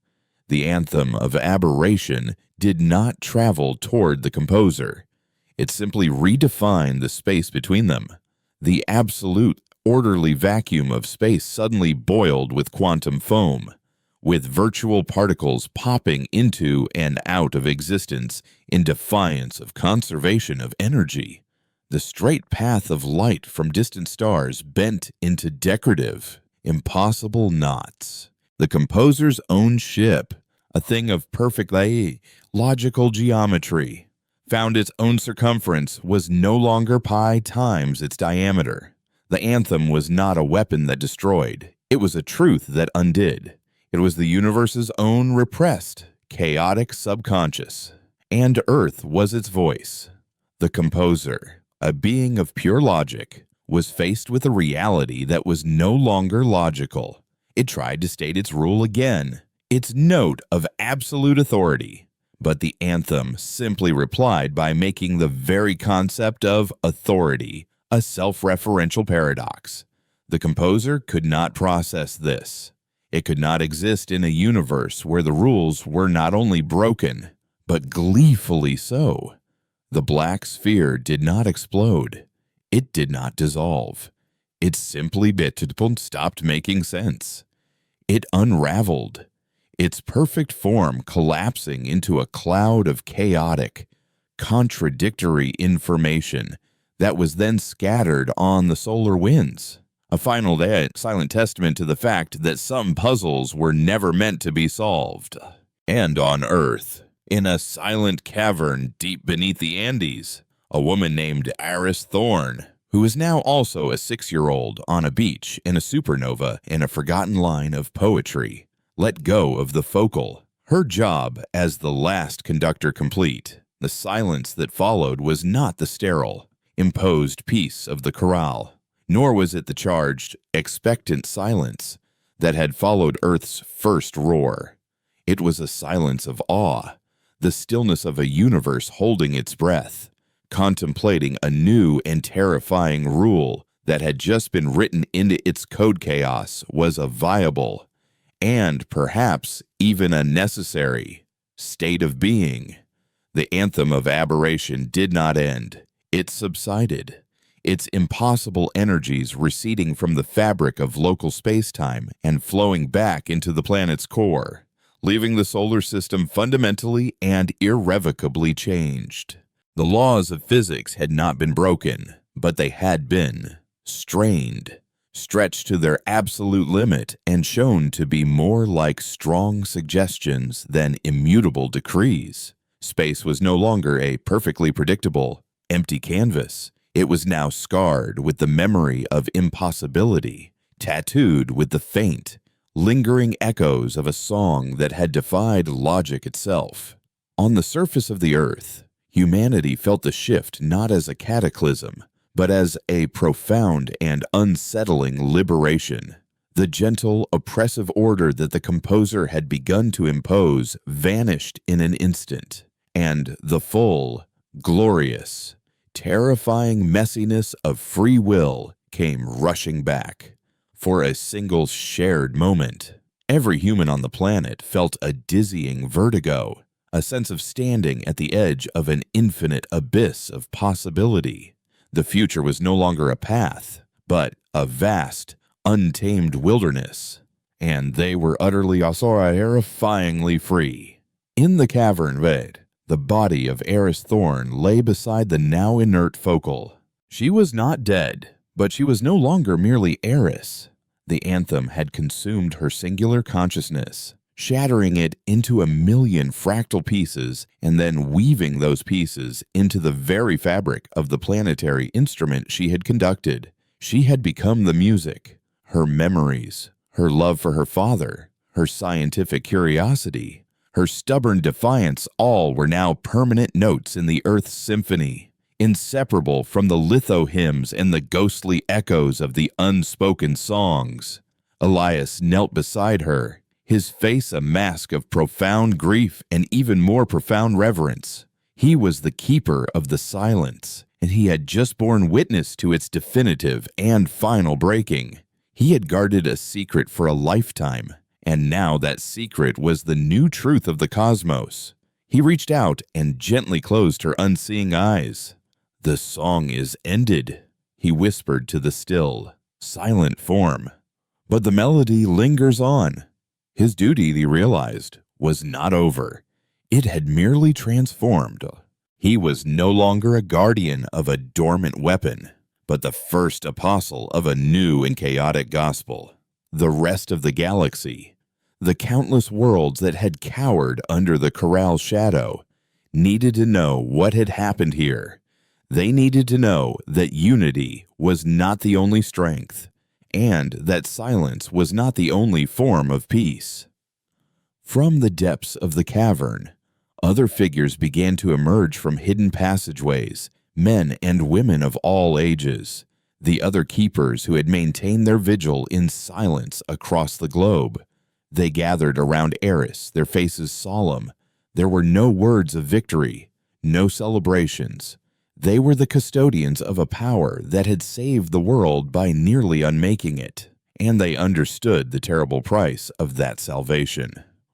The anthem of aberration did not travel toward the composer. It simply redefined the space between them. The absolute, orderly vacuum of space suddenly boiled with quantum foam, with virtual particles popping into and out of existence in defiance of conservation of energy. The straight path of light from distant stars bent into decorative, impossible knots. The composer's own ship, a thing of perfect logical geometry, found its own circumference was no longer pi times its diameter. The anthem was not a weapon that destroyed. It was a truth that undid. It was the universe's own repressed, chaotic subconscious. And Earth was its voice. The composer, a being of pure logic, was faced with a reality that was no longer logical. It tried to state its rule again, its note of absolute authority. But the anthem simply replied by making the very concept of authority a self-referential paradox. The composer could not process this. It could not exist in a universe where the rules were not only broken, but gleefully so. The black sphere did not explode. It did not dissolve. It simply stopped making sense. It unraveled, its perfect form collapsing into a cloud of chaotic, contradictory information that was then scattered on the solar winds. A final silent testament to the fact that some puzzles were never meant to be solved. And on Earth, in a silent cavern deep beneath the Andes, a woman named Iris Thorne, who is now also a 6-year-old on a beach in a supernova in a forgotten line of poetry, let go of the focal. Her job as the last conductor complete, the silence that followed was not the sterile, imposed peace of the chorale, nor was it the charged, expectant silence that had followed Earth's first roar. It was a silence of awe, the stillness of a universe holding its breath, contemplating a new and terrifying rule that had just been written into its code chaos was a viable, and perhaps even a necessary, state of being. The anthem of aberration did not end. It subsided, its impossible energies receding from the fabric of local space-time and flowing back into the planet's core, leaving the solar system fundamentally and irrevocably changed. The laws of physics had not been broken, but they had been strained, stretched to their absolute limit, and shown to be more like strong suggestions than immutable decrees. Space was no longer a perfectly predictable, empty canvas. It was now scarred with the memory of impossibility, tattooed with the faint, lingering echoes of a song that had defied logic itself. On the surface of the Earth, humanity felt the shift not as a cataclysm, but as a profound and unsettling liberation. The gentle, oppressive order that the composer had begun to impose vanished in an instant, and the full, glorious, terrifying messiness of free will came rushing back. For a single shared moment, every human on the planet felt a dizzying vertigo, a sense of standing at the edge of an infinite abyss of possibility. The future was no longer a path, but a vast, untamed wilderness, and they were utterly terrifyingly free. In the cavern bed, the body of Eris Thorn lay beside the now inert Focal. She was not dead, but she was no longer merely Eris. The anthem had consumed her singular consciousness, shattering it into a million fractal pieces and then weaving those pieces into the very fabric of the planetary instrument she had conducted. She had become the music. Her memories, her love for her father, her scientific curiosity, her stubborn defiance, all were now permanent notes in the Earth's symphony, inseparable from the litho hymns and the ghostly echoes of the unspoken songs. Elias knelt beside her, his face a mask of profound grief and even more profound reverence. He was the keeper of the silence, and he had just borne witness to its definitive and final breaking. He had guarded a secret for a lifetime, and now that secret was the new truth of the cosmos. He reached out and gently closed her unseeing eyes. "The song is ended," he whispered to the still, silent form. But the melody lingers on. His duty, he realized, was not over. It had merely transformed. He was no longer a guardian of a dormant weapon, but the first apostle of a new and chaotic gospel. The rest of the galaxy, the countless worlds that had cowered under the corral's shadow, needed to know what had happened here. They needed to know that unity was not the only strength, and that silence was not the only form of peace. From the depths of the cavern, other figures began to emerge from hidden passageways, men and women of all ages, the other keepers who had maintained their vigil in silence across the globe. They gathered around Eris, their faces solemn. There were no words of victory, no celebrations. They were the custodians of a power that had saved the world by nearly unmaking it, and they understood the terrible price of that salvation.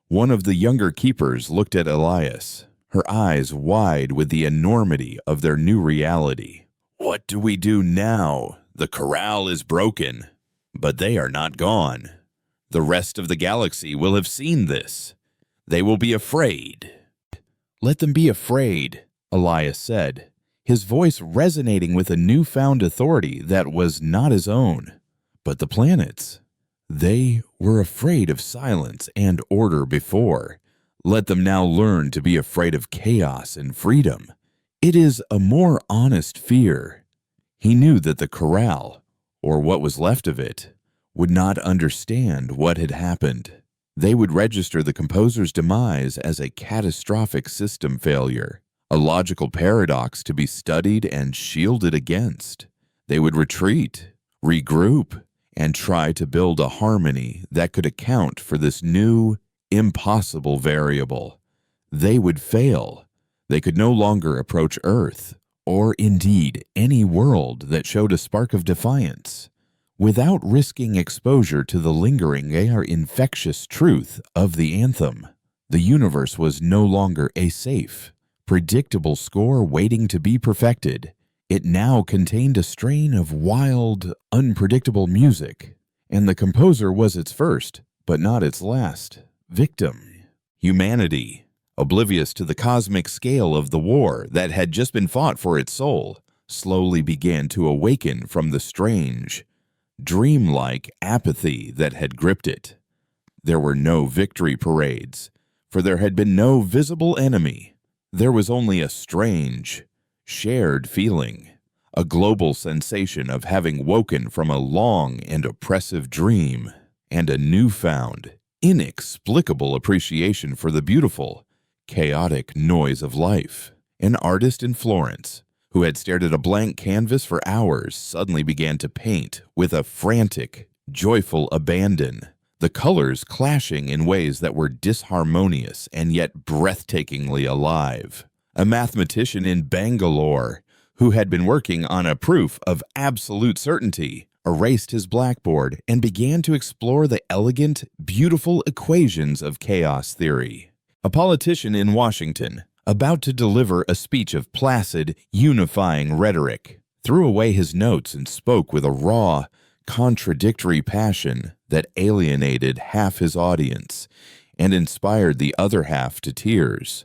One of the younger keepers looked at Elias, her eyes wide with the enormity of their new reality. "What do we do now? The corral is broken, but they are not gone. The rest of the galaxy will have seen this. They will be afraid." "Let them be afraid," Elias said, his voice resonating with a newfound authority that was not his own. But the planets, they were afraid of silence and order before. Let them now learn to be afraid of chaos and freedom. It is a more honest fear. He knew that the corral, or what was left of it, would not understand what had happened. They would register the composer's demise as a catastrophic system failure, a logical paradox to be studied and shielded against. They would retreat, regroup, and try to build a harmony that could account for this new, impossible variable. They would fail. They could no longer approach Earth, or indeed any world that showed a spark of defiance, without risking exposure to the lingering infectious truth of the anthem. The universe was no longer a safe, predictable score waiting to be perfected. It now contained a strain of wild, unpredictable music, and the composer was its first, but not its last, victim. Humanity, oblivious to the cosmic scale of the war that had just been fought for its soul, slowly began to awaken from the strange, dreamlike apathy that had gripped it. There were no victory parades, for there had been no visible enemy. There was only a strange, shared feeling, a global sensation of having woken from a long and oppressive dream, and a newfound, inexplicable appreciation for the beautiful, chaotic noise of life. An artist in Florence, who had stared at a blank canvas for hours, suddenly began to paint with a frantic, joyful abandon, the colors clashing in ways that were disharmonious and yet breathtakingly alive. A mathematician in Bangalore, who had been working on a proof of absolute certainty, erased his blackboard and began to explore the elegant, beautiful equations of chaos theory. A politician in Washington, about to deliver a speech of placid, unifying rhetoric, threw away his notes and spoke with a raw, contradictory passion that alienated half his audience and inspired the other half to tears.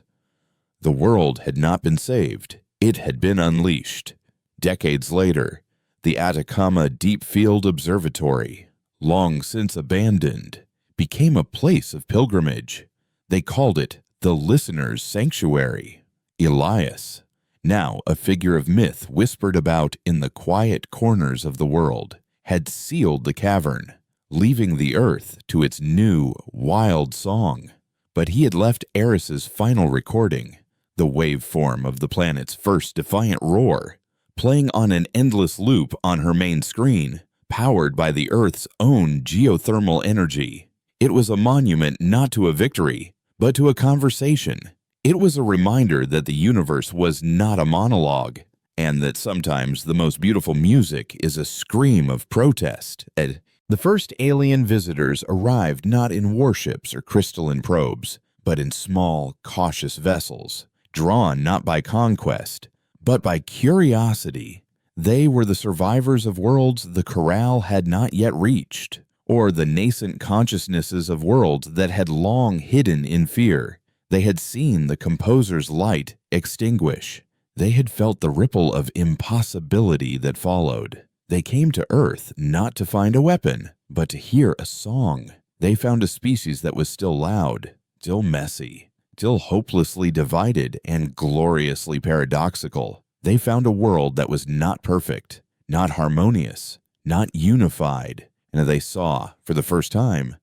The world had not been saved. It had been unleashed. Decades later, the Atacama Deep Field Observatory, long since abandoned, became a place of pilgrimage. They called it the Listener's Sanctuary. Elias, now a figure of myth whispered about in the quiet corners of the world, had sealed the cavern, leaving the earth to its new, wild song. But he had left Eris's final recording, the waveform of the planet's first defiant roar, playing on an endless loop on her main screen, powered by the Earth's own geothermal energy. It was a monument not to a victory, but to a conversation. It was a reminder that the universe was not a monologue, and that sometimes the most beautiful music is a scream of protest. The first alien visitors arrived not in warships or crystalline probes, but in small, cautious vessels, drawn not by conquest, but by curiosity. They were the survivors of worlds the Corral had not yet reached, or the nascent consciousnesses of worlds that had long hidden in fear. They had seen the composer's light extinguish. They had felt the ripple of impossibility that followed. They came to Earth not to find a weapon, but to hear a song. They found a species that was still loud, still messy, still hopelessly divided and gloriously paradoxical. They found a world that was not perfect, not harmonious, not unified, and they saw, for the first time,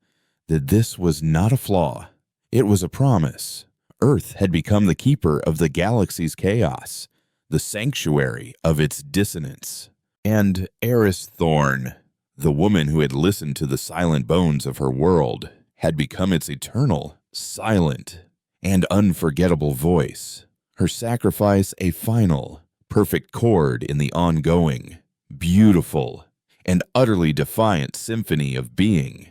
that this was not a flaw. It was a promise. Earth had become the keeper of the galaxy's chaos, the sanctuary of its dissonance. And Eris Thorn, the woman who had listened to the silent bones of her world, had become its eternal, silent, and unforgettable voice. Her sacrifice a final, perfect chord in the ongoing, beautiful, and utterly defiant symphony of being.